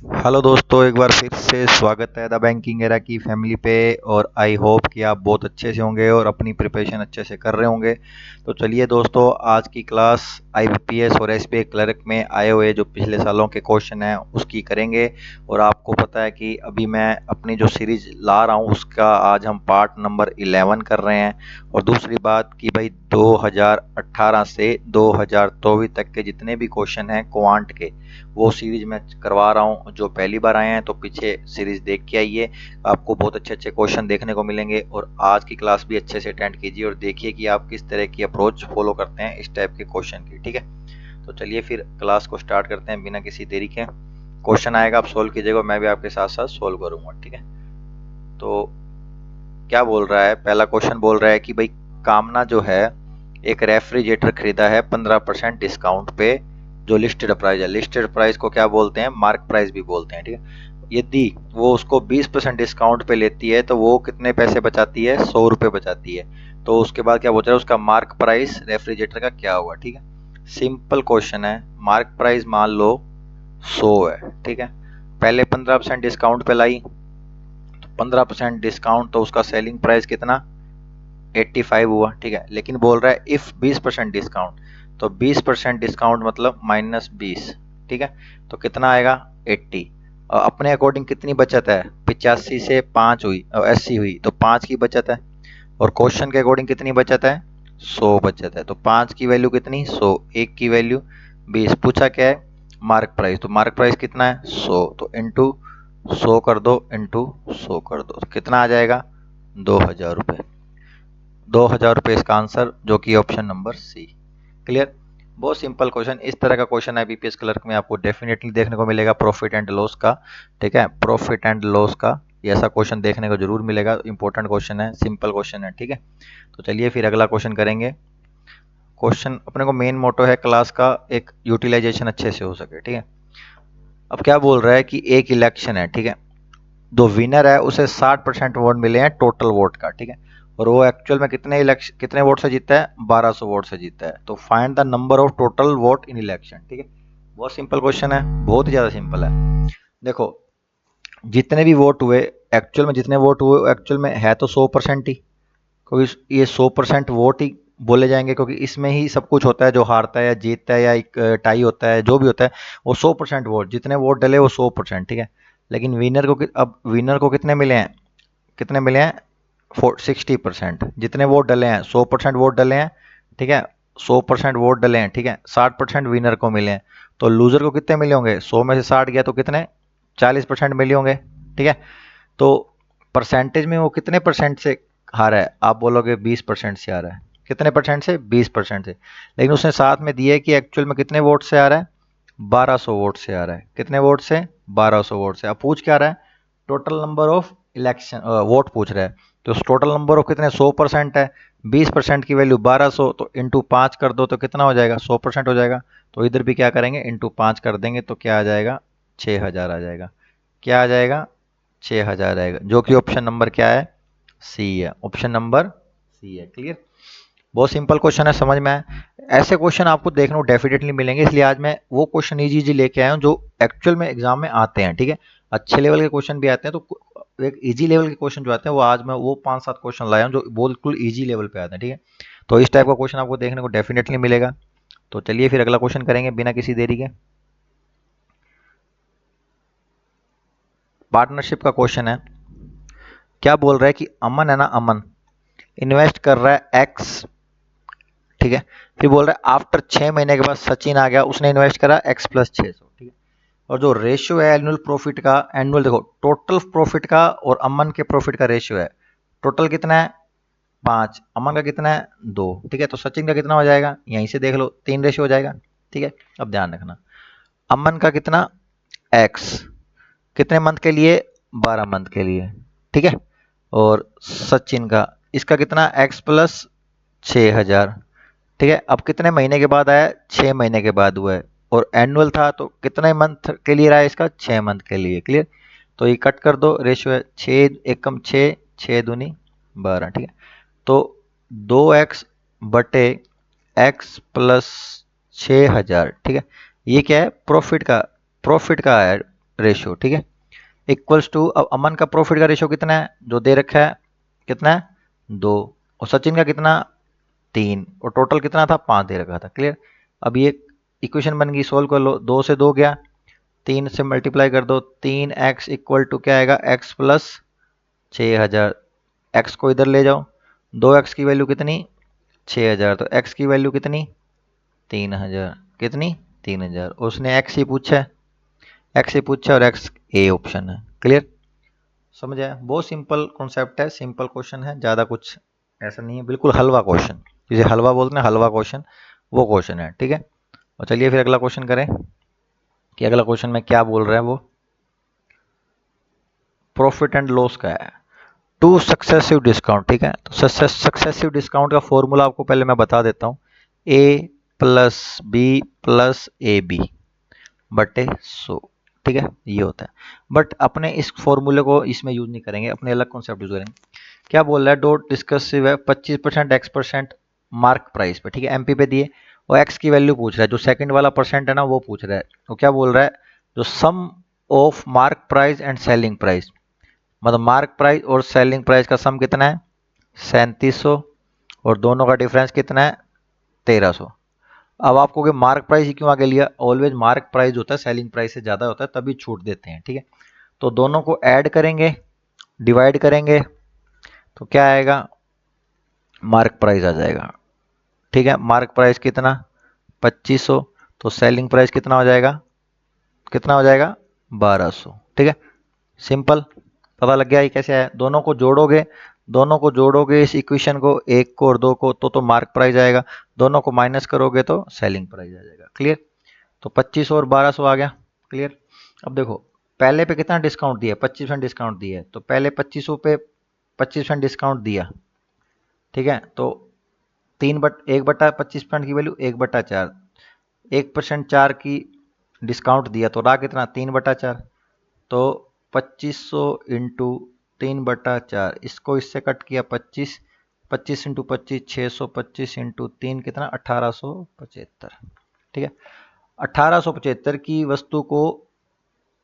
Hello दोस्तों, एक बार फिर से स्वागत है द बैंकिंग एरा की फैमिली पे। और आई होप कि आप बहुत अच्छे से होंगे और अपनी प्रिपरेशन अच्छे से कर रहे होंगे। तो चलिए दोस्तों, आज की क्लास आईबीपीएस और एसबीआई क्लर्क में आए हुए जो पिछले सालों के क्वेश्चन हैं उसकी करेंगे। और आपको पता है कि अभी मैं अपनी जो सीरीज ला रहा हूँ उसका आज हम पार्ट नंबर 11 कर रहे हैं। और दूसरी बात कि भाई 2018 से 2024 तक के जितने भी क्वेश्चन हैं क्वांट के, वो सीरीज मैं करवा रहा हूँ। जो पहली बार आए हैं तो पीछे सीरीज देख के आइए, आपको बहुत अच्छे अच्छे क्वेश्चन देखने को मिलेंगे। और आज की क्लास भी अच्छे से अटेंड कीजिए और देखिए कि आप किस तरह की अप्रोच फॉलो करते हैं इस टाइप के क्वेश्चन की। ठीक है, तो चलिए फिर क्लास को स्टार्ट करते हैं बिना किसी देरी के। क्वेश्चन आएगा, आप सोल्व कीजिएगा, मैं भी आपके साथ साथ सोल्व करूंगा। ठीक है, तो क्या बोल रहा है, पहला क्वेश्चन बोल रहा है कि भाई कामना जो है एक रेफ्रिजरेटर खरीदा है 15% डिस्काउंट पे। जो लिस्टेड प्राइस है, लिस्टेड प्राइस को क्या बोलते हैं, मार्क प्राइस भी बोलते हैं। ठीक है, यदि वो उसको 20% डिस्काउंट पे लेती है तो वो कितने पैसे बचाती है, 100 रुपये बचाती है। तो उसके बाद क्या बोल रहा है, उसका मार्क प्राइस रेफ्रिजरेटर का क्या होगा। ठीक है, सिंपल क्वेश्चन है। मार्क प्राइस मान लो 100 है। ठीक है, पहले 15% डिस्काउंट पे लाई, 15% डिस्काउंट तो उसका सेलिंग प्राइस कितना, 85 हुआ। ठीक है, लेकिन बोल रहा है इफ 20% डिस्काउंट, तो 20% डिस्काउंट मतलब -20। ठीक है, तो कितना आएगा, 80। और अपने अकॉर्डिंग कितनी बचत है, 85 से 5 हुई और 80 हुई तो 5 की बचत है। और क्वेश्चन के अकॉर्डिंग कितनी बचत है, 100 बचत है। तो 5 की वैल्यू कितनी, 100, 1 की वैल्यू 20। पूछा क्या है, मार्क प्राइस, तो मार्क प्राइस कितना है, 100, तो इंटू 100 कर दो, इंटू 100 कर दो, तो कितना आ जाएगा, 2000 रुपये। 2000 रुपये इसका आंसर, जो कि ऑप्शन नंबर सी। क्लियर, बहुत सिंपल क्वेश्चन। इस तरह का क्वेश्चन है बीपीएस क्लर्क में आपको डेफिनेटली देखने को मिलेगा, प्रॉफिट एंड लॉस का। ठीक है, प्रॉफिट एंड लॉस का ऐसा क्वेश्चन देखने को जरूर मिलेगा। इंपॉर्टेंट क्वेश्चन है, सिंपल क्वेश्चन है। ठीक है, तो चलिए फिर अगला क्वेश्चन करेंगे। क्वेश्चन अपने को मेन मोटो है क्लास का, एक यूटिलाइजेशन अच्छे से हो सके। ठीक है, अब क्या बोल रहा है कि एक इलेक्शन है। ठीक है, जो विनर है उसे 60% वोट मिले हैं टोटल वोट का। ठीक है, और वो एक्चुअल में कितने इलेक्शन, कितने वोट से जीता है, 1200 वोट से जीता है। तो find the number of total vote in election. ठीक है, बहुत सिंपल क्वेश्चन है, बहुत ही ज्यादा सिंपल है। देखो, जितने भी वोट हुए, एक्चुअल में जितने वोट हुए एक्चुअल में है तो 100% ही, क्योंकि ये 100% वोट ही बोले जाएंगे, क्योंकि इसमें ही सब कुछ होता है। जो हारता है या जीतता है या एक टाई होता है, जो भी होता है वो 100% वोट, जितने वोट डले वो 100%। ठीक है, लेकिन विनर को अब विनर को कितने मिले हैं, कितने मिले हैं, 60%। जितने वोट डले हैं, 100% वोट डले हैं। ठीक है, 100% वोट डले हैं। ठीक है, 60% विनर को मिले हैं। तो लूजर को कितने मिले होंगे, 100 में से 60 गया तो कितने, 40% मिले होंगे। ठीक है, तो परसेंटेज में वो कितने परसेंट से हारा है, आप बोलोगे 20% से आ रहा है। कितने परसेंट से, 20% से। लेकिन उसने साथ में दिया है कि एक्चुअल में कितने वोट से आ रहा है, 1200 वोट से आ रहा है। कितने वोट से, 1200 वोट से। अब पूछ क्या रहा है, total number of election vote पूछ रहा है। तो टोटल नंबर ऑफ कितने, 100% है, 20% की वैल्यू 1200, तो इंटू 5 कर दो तो कितना हो जाएगा, 100% हो जाएगा। तो इधर भी क्या करेंगे, इंटू 5 कर देंगे तो क्या आ जाएगा, 6000 आ जाएगा। क्या आ जाएगा, 6000 आएगा, जो कि ऑप्शन नंबर क्या है, सी है। ऑप्शन नंबर सी है। क्लियर, बहुत सिंपल क्वेश्चन है, समझ में आए। ऐसे क्वेश्चन आपको देखने को डेफिनेटली मिलेंगे, इसलिए आज मैं वो क्वेश्चन इजी इजी लेके आया हूँ जो एक्चुअल में एग्जाम में आते हैं। ठीक है, अच्छे लेवल के क्वेश्चन भी आते हैं, तो एक इजी लेवल के क्वेश्चन जो आते हैं वो आज मैं वो 5-7 क्वेश्चन लाया हूँ जो बिल्कुल इजी लेवल पे आते हैं। ठीक है, तो इस टाइप का क्वेश्चन आपको देखने को डेफिनेटली मिलेगा। तो चलिए फिर अगला क्वेश्चन करेंगे बिना किसी देरी के। पार्टनरशिप का क्वेश्चन है। क्या बोल रहा है कि अमन है ना, अमन इन्वेस्ट कर रहा है एक्स। ठीक है, फिर बोल रहा है आफ्टर 6 महीने के बाद सचिन आ गया, उसने इन्वेस्ट करा x+600। ठीक है, और जो रेशियो है एनुअल प्रॉफिट का, एनुअल देखो टोटल प्रॉफिट का और अमन के प्रॉफिट का रेशियो है, टोटल कितना है 5, अमन का कितना है 2। ठीक है, तो सचिन का कितना हो जाएगा, यहीं से देख लो 3 रेशियो हो जाएगा। ठीक है, अब ध्यान रखना, अमन का कितना x, कितने मंथ के लिए, 12 मंथ के लिए। ठीक है, और सचिन का, इसका कितना x+6000। ठीक है, अब कितने महीने के बाद आया, 6 महीने के बाद हुआ है, और एनुअल था तो कितने मंथ के लिए रहा है इसका, 6 मंथ के लिए। क्लियर, तो ये कट कर दो, रेशियो है 6 एकम 6, 6 दूनी 12। ठीक है, तो 2x बटे x+6000। ठीक है, ये क्या है, प्रॉफिट का है, रेशियो, ठीक है, इक्वल्स टू, अब अमन का प्रॉफिट का रेशियो कितना है जो दे रखा है, कितना है 2, और सचिन का कितना 3, और टोटल कितना था 5 दे रखा था। क्लियर। अब ये इक्वेशन बन गई, सोल्व कर लो, 2 से 2 गया, 3 से मल्टीप्लाई कर दो, 3x इक्वल टू क्या आएगा x प्लस 6000, x को इधर ले जाओ, 2x की वैल्यू कितनी 6000, तो x की वैल्यू कितनी 3000, कितनी 3000, उसने x ही पूछा है, x ही पूछा और x ए ऑप्शन है। क्लियर, समझ आया, बहुत सिंपल कॉन्सेप्ट है, सिंपल क्वेश्चन है, ज़्यादा कुछ ऐसा नहीं है, बिल्कुल हलवा क्वेश्चन, जिसे हलवा बोलते हैं, हलवा क्वेश्चन वो क्वेश्चन है, ठीक है। और चलिए फिर अगला क्वेश्चन करें कि अगला क्वेश्चन में क्या बोल रहा है वो, प्रॉफिट एंड लॉस का है, टू सक्सेसिव डिस्काउंट, ठीक है। तो सक्सेसिव डिस्काउंट का फॉर्मूला आपको पहले मैं बता देता हूँ, A plus B plus A B बटे 100, ठीक है, ये होता है। बट अपने इस फॉर्मूले को इसमें यूज नहीं करेंगे, अपने अलग कॉन्सेप्ट यूज करेंगे। क्या बोल रहा है, डॉट डिस्कसिव है 25% x% मार्क प्राइस पे, ठीक है, एमपी पे दिए, और एक्स की वैल्यू पूछ रहा है, जो सेकंड वाला परसेंट है ना वो पूछ रहा है। तो क्या बोल रहा है, जो sum of mark price and selling price, मतलब मार्क प्राइस और सेलिंग प्राइस का सम कितना है 3700, और दोनों का डिफरेंस कितना है 1300। अब आपको कि मार्क प्राइस ही क्यों आगे लिया, ऑलवेज मार्क प्राइस होता है सेलिंग प्राइस से ज़्यादा होता है तभी छूट देते हैं, ठीक है। तो दोनों को ऐड करेंगे, डिवाइड करेंगे, तो क्या आएगा, मार्क प्राइस आ जाएगा, ठीक है। मार्क प्राइस कितना 2500, तो सेलिंग प्राइस कितना हो जाएगा, कितना हो जाएगा 1200, ठीक है। सिंपल, पता लग गया ये कैसे आया। दोनों को जोड़ोगे, दोनों को जोड़ोगे इस इक्वेशन को, एक को और दो को, तो मार्क प्राइस आएगा, दोनों को माइनस करोगे तो सेलिंग प्राइस आ जाएगा। क्लियर, तो 2500 और 1200 आ गया। क्लियर। अब देखो पहले पे कितना डिस्काउंट दिया, 25% डिस्काउंट दिया है, तो पहले 2500 पे 25% डिस्काउंट दिया, ठीक है। तो 1/25% की वैल्यू 1/4, 1% 4 की डिस्काउंट दिया, तो रहा कितना 3/4, तो 2500 इंटू 3/4, इसको इससे कट किया 25, 25 इंटू 25 625 इंटू 3 कितना 1875, ठीक है। 1875 की वस्तु को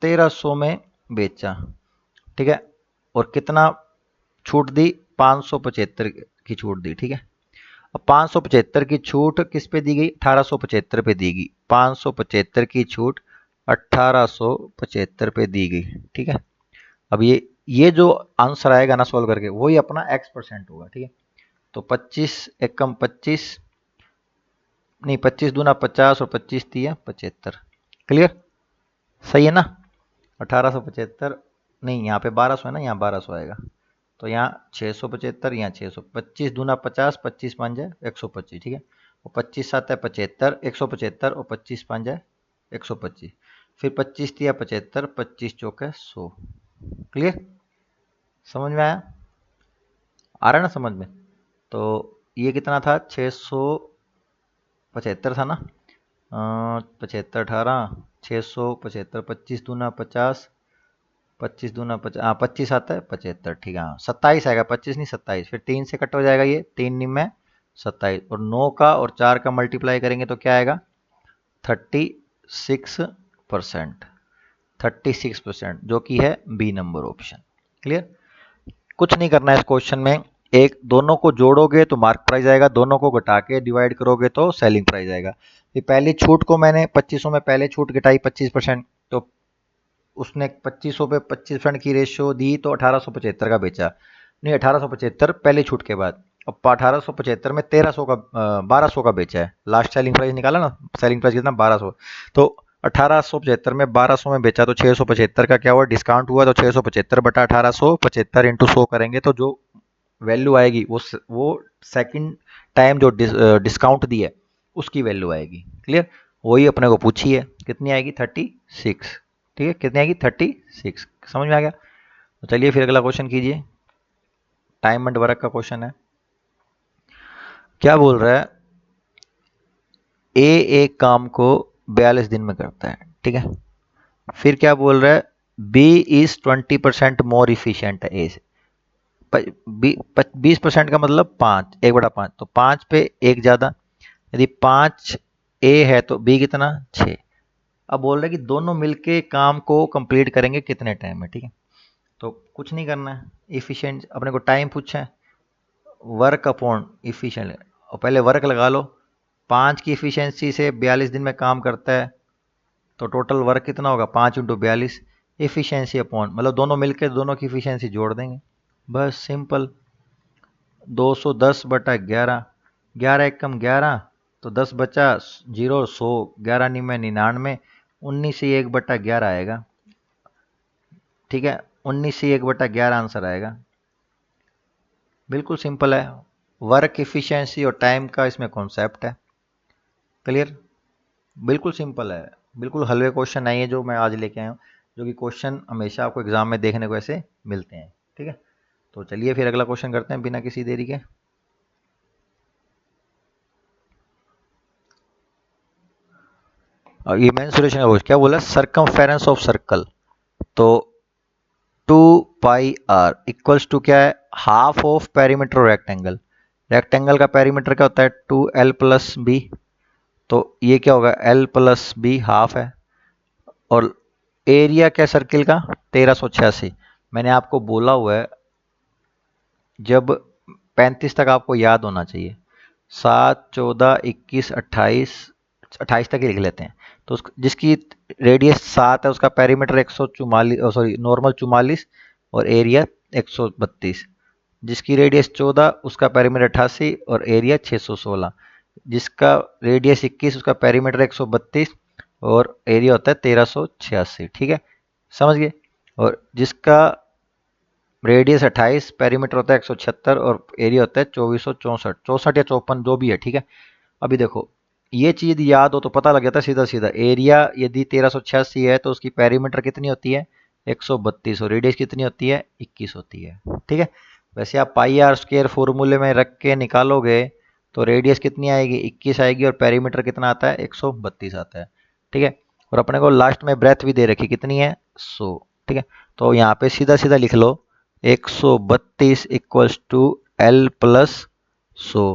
1300 में बेचा, ठीक है, और कितना छूट दी 575 की छूट दी, ठीक है। अब 575 की छूट किस पे दी गई, 1875 पे दी गई, 575 की छूट 1875 पे दी गई, ठीक है। अब ये जो आंसर आएगा ना सोल्व करके, वही अपना x% होगा, ठीक है। तो 25 एकम 25, नहीं 25 दूना 50 और 25 दिया 75। क्लियर, सही है ना। 1875, नहीं यहाँ पे 1200 है ना, यहाँ 1200 आएगा, तो यहाँ 675, यहाँ 600, 25 दूना 50, 25 पाँच है 125, ठीक है, और 25 सात है 75, 175, और 25 पाँच है 125, फिर 25 दिया 75, 25 चौक है 100। क्लियर, समझ में आया, आ रहा है ना समझ में। तो ये कितना था 675 था ना, 75 18, 675, 25 दूना 50, 25 दूना 50, हाँ 25 आता है 75, ठीक है, हाँ 27 आएगा, 25 नहीं 27, फिर 3 से कट हो जाएगा, ये 3 निम में 27, और 9 का और 4 का मल्टीप्लाई करेंगे तो क्या आएगा 36%, 36%, जो कि है बी नंबर ऑप्शन। क्लियर, कुछ नहीं करना है इस क्वेश्चन में, एक दोनों को जोड़ोगे तो मार्क प्राइस आएगा, दोनों को घटा के डिवाइड करोगे तो सेलिंग प्राइस आएगा। फिर पहली छूट को मैंने 2500 में पहले छूट घटाई 25%, तो उसने 2500 पे 25% की रेशियो दी, तो 1875 का बेचा, नहीं 1875 पहले छूट के बाद, अब 1875 में 1300 का 1200 का बेचा है, लास्ट सेलिंग प्राइस निकाला ना, सेलिंग प्राइस कितना 1200, तो 1875 में 1200 में बेचा, तो 675 का क्या हुआ डिस्काउंट हुआ, तो 675 बटा 1875 इंटू 100 करेंगे, तो जो वैल्यू आएगी वो सेकंड टाइम जो डिस्काउंट दी है उसकी वैल्यू आएगी। क्लियर, वही अपने को पूछी है, कितनी आएगी 36, ठीक है, कितनी आएगी 36, समझ में आ गया। तो चलिए फिर अगला क्वेश्चन कीजिए, टाइम एंड वर्क का क्वेश्चन है। क्या बोल रहा है, ए एक काम को 42 दिन में करता है, ठीक है। फिर क्या बोल रहा है, बी इज 20% मोर इफिशियंट है ए से, 20% का मतलब 5, 1/5, तो 5 पे 1 ज़्यादा, यदि 5 ए है तो बी कितना 6, अब बोल रहे हैं कि दोनों मिलके काम को कंप्लीट करेंगे कितने टाइम में, ठीक है। तो कुछ नहीं करना है, इफिशिएंट अपने को टाइम पूछा है, वर्क अपॉन इफिशिएंट, और पहले वर्क लगा लो। 5 की इफिशिएंसी से 42 दिन में काम करता है, तो टोटल वर्क कितना होगा, 5 × 42। इफिशिएंसी अपॉन मतलब दोनों मिलकर दोनों की इफिशिएंसी जोड़ देंगे, बस सिंपल। 210/11, 11 एकम 11, तो 10 बचा 0, 100, 11 निमे 99, 19/11 आएगा, ठीक है। 19/11 आंसर आएगा, बिल्कुल सिंपल है। वर्क इफिशिएंसी और टाइम का इसमें कॉन्सेप्ट है, क्लियर, बिल्कुल सिंपल है। बिल्कुल हलवे क्वेश्चन नहीं है जो मैं आज लेके आया हूँ, जो कि क्वेश्चन हमेशा आपको एग्जाम में देखने को ऐसे मिलते हैं, ठीक है। तो चलिए फिर अगला क्वेश्चन करते हैं बिना किसी देरी के। और ये मेंसुरेशन का क्या बोला, सरकमफेरेंस ऑफ सर्कल, तो 2πr इक्वल्स टू क्या है, half of perimeter rectangle. Rectangle का पेरीमीटर क्या होता है, 2l+b, तो ये क्या होगा, l+b हाफ है। और एरिया क्या सर्किल का, 1386। मैंने आपको बोला हुआ है जब 35 तक आपको याद होना चाहिए, 7, 14, 21, 28, 28 तक ही लिख लेते हैं। तो जिसकी रेडियस 7 है उसका पेरीमीटर 144, सॉरी नॉर्मल 44, और एरिया 132। जिसकी रेडियस 14 उसका पेरीमीटर 88 और एरिया 616। जिसका रेडियस 21 उसका पेरीमीटर 132 और एरिया होता है 1386, ठीक है, समझ गए। और जिसका रेडियस 28, पेरीमीटर होता है 176 और एरिया होता है 2464, 64 या 54 जो भी है, ठीक है। अभी देखो ये चीज याद हो तो पता लग जाता है सीधा सीधा, एरिया यदि 1386 है तो उसकी पेरीमीटर कितनी होती है, 132, और रेडियस कितनी होती है, 21 होती है, ठीक है। वैसे आप πr² फॉर्मूले में रख के निकालोगे तो रेडियस कितनी आएगी, 21 आएगी, और पेरीमीटर कितना आता है, 132 आता है, ठीक है। और अपने को लास्ट में ब्रेथ भी दे रखी कितनी है, 100, ठीक है। तो यहाँ पे सीधा सीधा लिख लो 132 इक्वल्स टू l+100,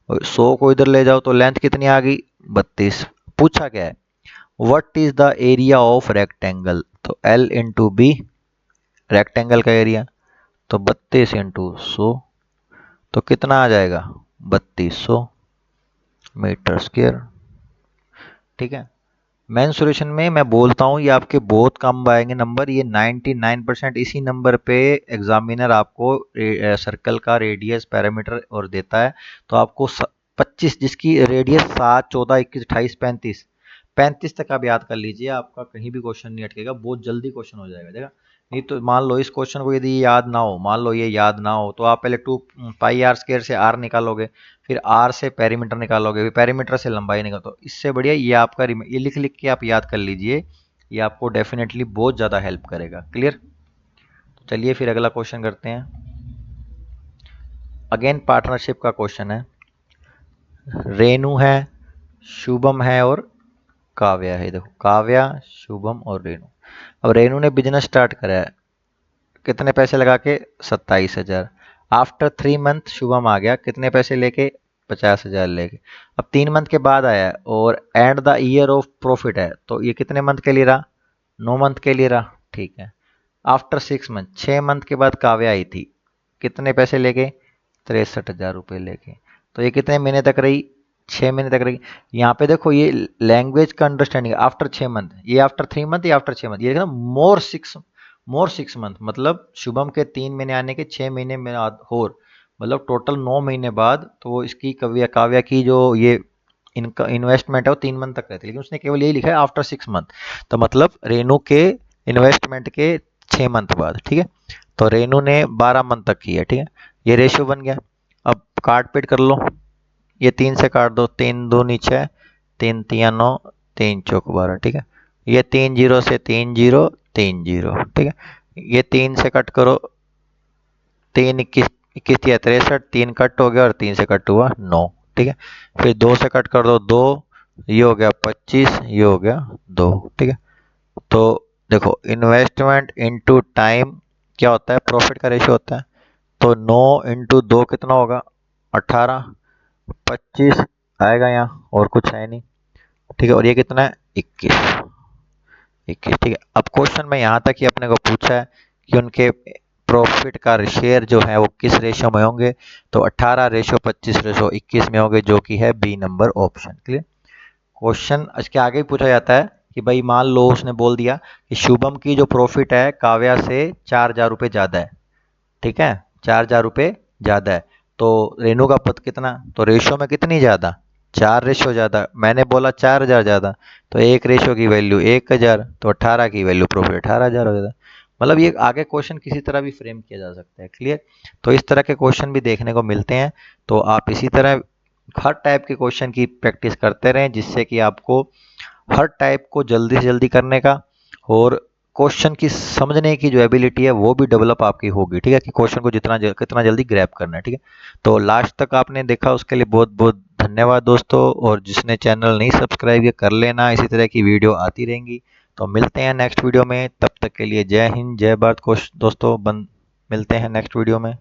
और 100 को इधर ले जाओ तो लेंथ कितनी आ गई, 32। पूछा क्या है, what is the area of rectangle, तो l×b रेक्टेंगल का एरिया, तो 32 × 100, तो कितना आ जाएगा, 3200 मीटर स्क्वायर, ठीक है। मेंसुरेशन में मैं बोलता हूँ ये आपके बहुत कम आएंगे नंबर, ये 99% इसी नंबर पे एग्जामिनर आपको सर्कल का रेडियस पैरामीटर और देता है। तो आपको 25, जिसकी रेडियस 7, 14, 21, 28, 35, 35 तक आप याद कर लीजिए, आपका कहीं भी क्वेश्चन नहीं अटकेगा, बहुत जल्दी क्वेश्चन हो जाएगा, देखा। नहीं तो मान लो इस क्वेश्चन को यदि याद ना हो, मान लो ये याद ना हो, तो आप पहले 2πr² से r निकालोगे, फिर r से पेरीमीटर निकालोगे, फिर पेरीमीटर से लंबाई निकालो, तो इससे बढ़िया ये आपका ये लिख लिख के आप याद कर लीजिए, ये आपको डेफिनेटली बहुत ज़्यादा हेल्प करेगा, क्लियर। तो चलिए फिर अगला क्वेश्चन करते हैं। अगेन पार्टनरशिप का क्वेश्चन है, रेनू है, शुभम है और काव्या है। देखो काव्या, शुभम और रेनू। अब रेनू ने बिजनेस स्टार्ट करा है, कितने पैसे लगा के, 27,000। आफ्टर 3 मंथ शुभम आ गया, कितने पैसे लेके, 50,000 लेके। अब 3 मंथ के बाद आया और and the year of profit है, तो ये कितने मंथ के लिए रहा, 9 मंथ के लिए रहा, ठीक है। आफ्टर 6 मंथ, 6 मंथ के बाद काव्या आई थी, कितने पैसे लेके, 63,000 रुपये लेके। तो ये कितने महीने तक रही, 6 महीने तक रही। यहाँ पे देखो ये लैंग्वेज का अंडरस्टैंडिंग, आफ्टर 6 मंथ, ये आफ्टर 3 मंथ, ये आफ्टर 6 मंथ, ये मोर 6 मंथ, मतलब शुभम के 3 महीने आने के 6 महीने में और मतलब टोटल 9 महीने बाद, तो वो इसकी काव्या की जो ये इनका इन्वेस्टमेंट है वो 3 मंथ तक रहती है, लेकिन उसने केवल यही लिखा है आफ्टर 6 मंथ, तो मतलब रेनू के इन्वेस्टमेंट के 6 मंथ बाद, ठीक है। तो रेनू ने 12 मंथ तक की है, ठीक है। ये रेशियो बन गया। अब काट पीट कर लो, ये 3 से काट दो, 3 दूनी 6, 3 तिया 9, 3 चौक 12, ठीक है। ये 3 जीरो से 3 जीरो, 3 जीरो, ठीक है। ये 3 से कट करो, 3 21, 21 तिया 63, 3 कट हो गया और 3 से कट हुआ 9, ठीक है। फिर 2 से कट कर दो 2, ये हो गया 25, ये हो गया 2, ठीक है। तो देखो इन्वेस्टमेंट इनटू टाइम क्या होता है, प्रॉफिट का रेशियो होता है, तो 9 × 2 कितना होगा, 18, 25 आएगा यहाँ, और कुछ है नहीं, ठीक है। और ये कितना है, 21, 21, ठीक है। अब क्वेश्चन में यहाँ तक ही अपने को पूछा है कि उनके प्रॉफिट का शेयर जो है वो किस रेशो में होंगे, तो 18:25:21 में होंगे, जो कि है B number option. Clear. Question इसके आगे भी पूछा जाता है कि भाई मान लो उसने बोल दिया कि शुभम की जो प्रॉफिट है काव्या से 4,000 रुपये ज़्यादा है, ठीक है, 4,000 रुपये ज़्यादा है, तो रेनू का पद कितना, तो रेशो में कितनी ज़्यादा, 4 रेशो ज़्यादा, मैंने बोला 4,000 ज़्यादा, तो एक रेशो की वैल्यू 1,000, तो 18 की वैल्यू प्रॉफिट 18,000 हो जाता। मतलब ये आगे क्वेश्चन किसी तरह भी फ्रेम किया जा सकता है। क्लियर। तो इस तरह के क्वेश्चन भी देखने को मिलते हैं, तो आप इसी तरह हर टाइप के क्वेश्चन की प्रैक्टिस करते रहें, जिससे कि आपको हर टाइप को जल्दी से जल्दी करने का और क्वेश्चन की समझने की जो एबिलिटी है वो भी डेवलप आपकी होगी, ठीक है, कि क्वेश्चन को कितना जल्दी ग्रैब करना है, ठीक है। तो लास्ट तक आपने देखा उसके लिए बहुत बहुत धन्यवाद दोस्तों, और जिसने चैनल नहीं सब्सक्राइब किया कर लेना, इसी तरह की वीडियो आती रहेंगी। तो मिलते हैं नेक्स्ट वीडियो में, तब तक के लिए जय हिंद जय भारत दोस्तों, मिलते हैं नेक्स्ट वीडियो में।